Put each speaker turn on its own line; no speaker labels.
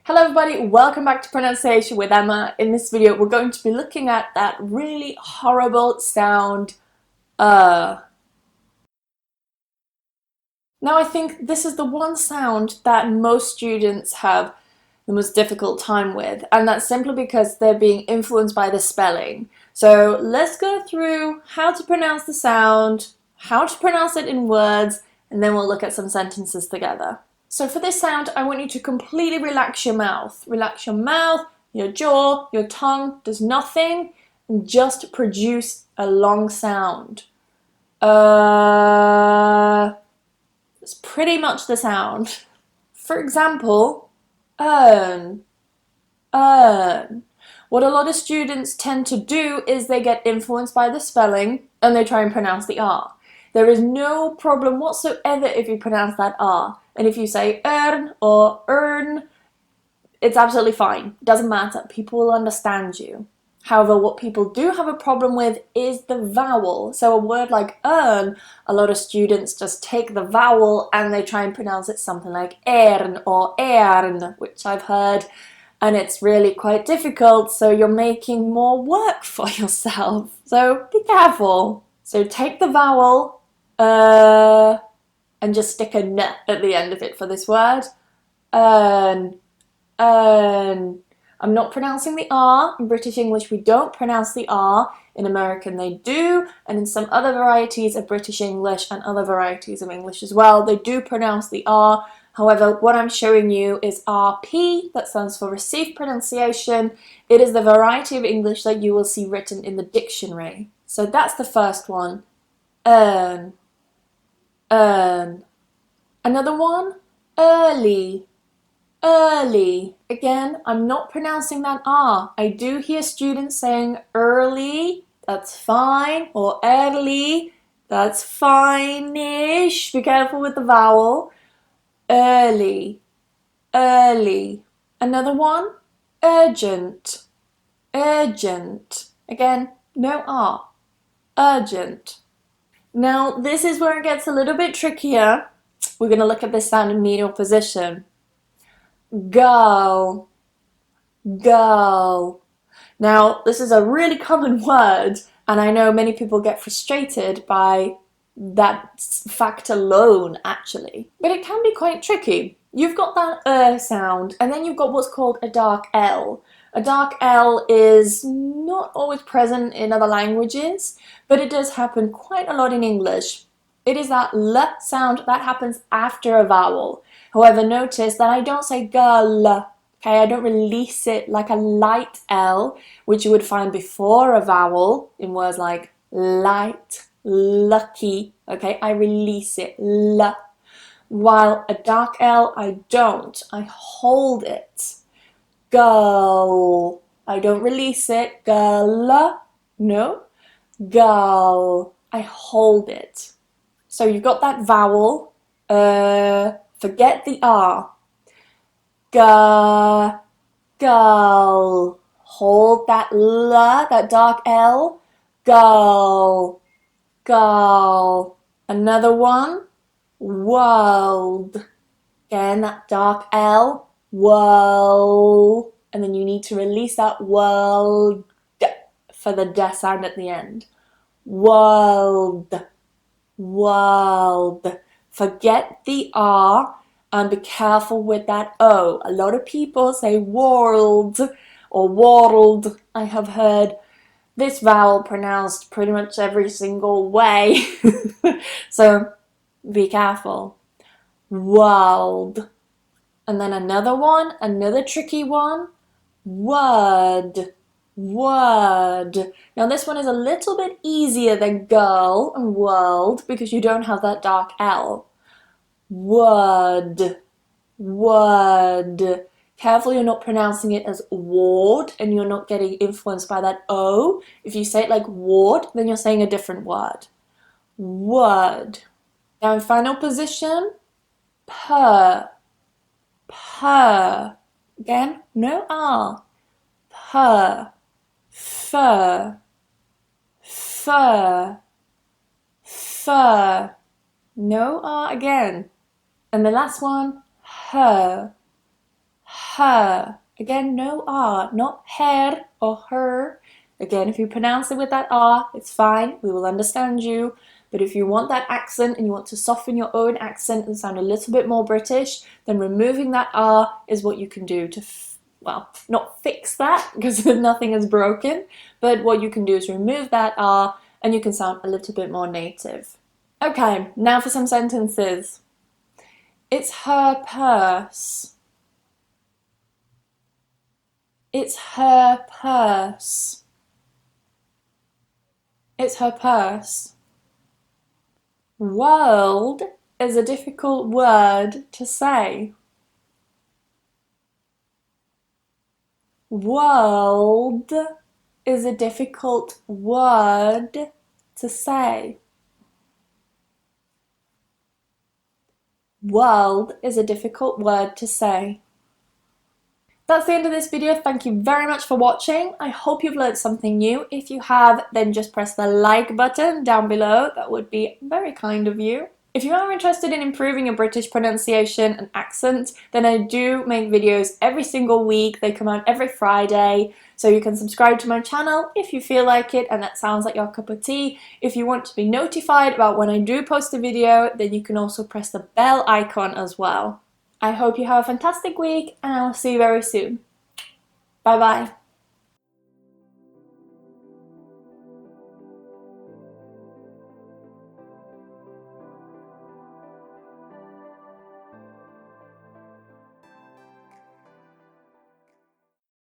Hello everybody, welcome back to Pronunciation with Emma. In this video we're going to be looking at that really horrible sound, Now I think this is the one sound that most students have the most difficult time with, and that's simply because they're being influenced by the spelling. So let's go through how to pronounce the sound, how to pronounce it in words, and then we'll look at some sentences together. So for this sound, I want you to completely relax your mouth. Relax your mouth, your jaw, your tongue does nothing, and just produce a long sound. It's pretty much the sound. For example, earn, earn. What a lot of students tend to do is they get influenced by the spelling and they try and pronounce the R. There is no problem whatsoever if you pronounce that R. And if you say earn or earn, it's absolutely fine. It doesn't matter. People will understand you. However, what people do have a problem with is the vowel. So a word like earn, a lot of students just take the vowel and they try and pronounce it something like earn or earn, which I've heard, and it's really quite difficult, so you're making more work for yourself. So be careful. So take the vowel, and just stick a n at the end of it for this word. Earn, earn. I'm not pronouncing the R. In British English, we don't pronounce the R. In American, they do. And in some other varieties of British English and other varieties of English as well, they do pronounce the R. However, what I'm showing you is RP, that stands for Received Pronunciation. It is the variety of English that you will see written in the dictionary. So that's the first one. Earn, earn. Another one, early, early. Again, I'm not pronouncing that R. I do hear students saying early, that's fine, or early, that's fine-ish. Be careful with the vowel. Early, early. Another one, urgent, urgent. Again, no R. Urgent. Now, this is where it gets a little bit trickier. We're going to look at this sound in medial position. Girl, girl. Now, this is a really common word, and I know many people get frustrated by that fact alone, actually. But it can be quite tricky. You've got that sound, and then you've got what's called a dark L. A dark L is not always present in other languages, but it does happen quite a lot in English. It is that L sound that happens after a vowel. However, notice that I don't say girl, okay? I don't release it like a light L, which you would find before a vowel in words like light, lucky, okay? I release it, L. While a dark L, I don't. I hold it. Girl. I don't release it. Girl. No. Girl. I hold it. So you've got that vowel. Forget the R. Girl. Hold that L, that dark L. Girl. Girl. Another one. World. Again, that dark L. World. And then you need to release that world for the D sound at the end. World. World. Forget the R and be careful with that O. A lot of people say world or world. I have heard this vowel pronounced pretty much every single way. So be careful. World. And then another one, another tricky one. Word. Word. Now this one is a little bit easier than girl and world because you don't have that dark L. Word. Word. Careful you're not pronouncing it as ward and you're not getting influenced by that O. If you say it like ward, then you're saying a different word. Word. Now in final position, purr. Purr. Again, no R. Purr. Fur. Fur. Fur. No R again. And the last one, her. her. Again, no R, not her or her. Again, if you pronounce it with that R, it's fine, we will understand you. But if you want that accent and you want to soften your own accent and sound a little bit more British, then removing that R is what you can do to, well, not fix that because nothing is broken, but what you can do is remove that R and you can sound a little bit more native. Okay, now for some sentences. It's her purse. It's her purse. It's her purse. World is a difficult word to say. World is a difficult word to say. World is a difficult word to say. That's the end of this video. Thank you very much for watching. I hope you've learned something new. If you have, then just press the like button down below. That would be very kind of you. If you are interested in improving your British pronunciation and accent, then I do make videos every single week. They come out every Friday, so you can subscribe to my channel if you feel like it and that sounds like your cup of tea. If you want to be notified about when I do post a video, then you can also press the bell icon as well. I hope you have a fantastic week and I'll see you very soon. Bye bye.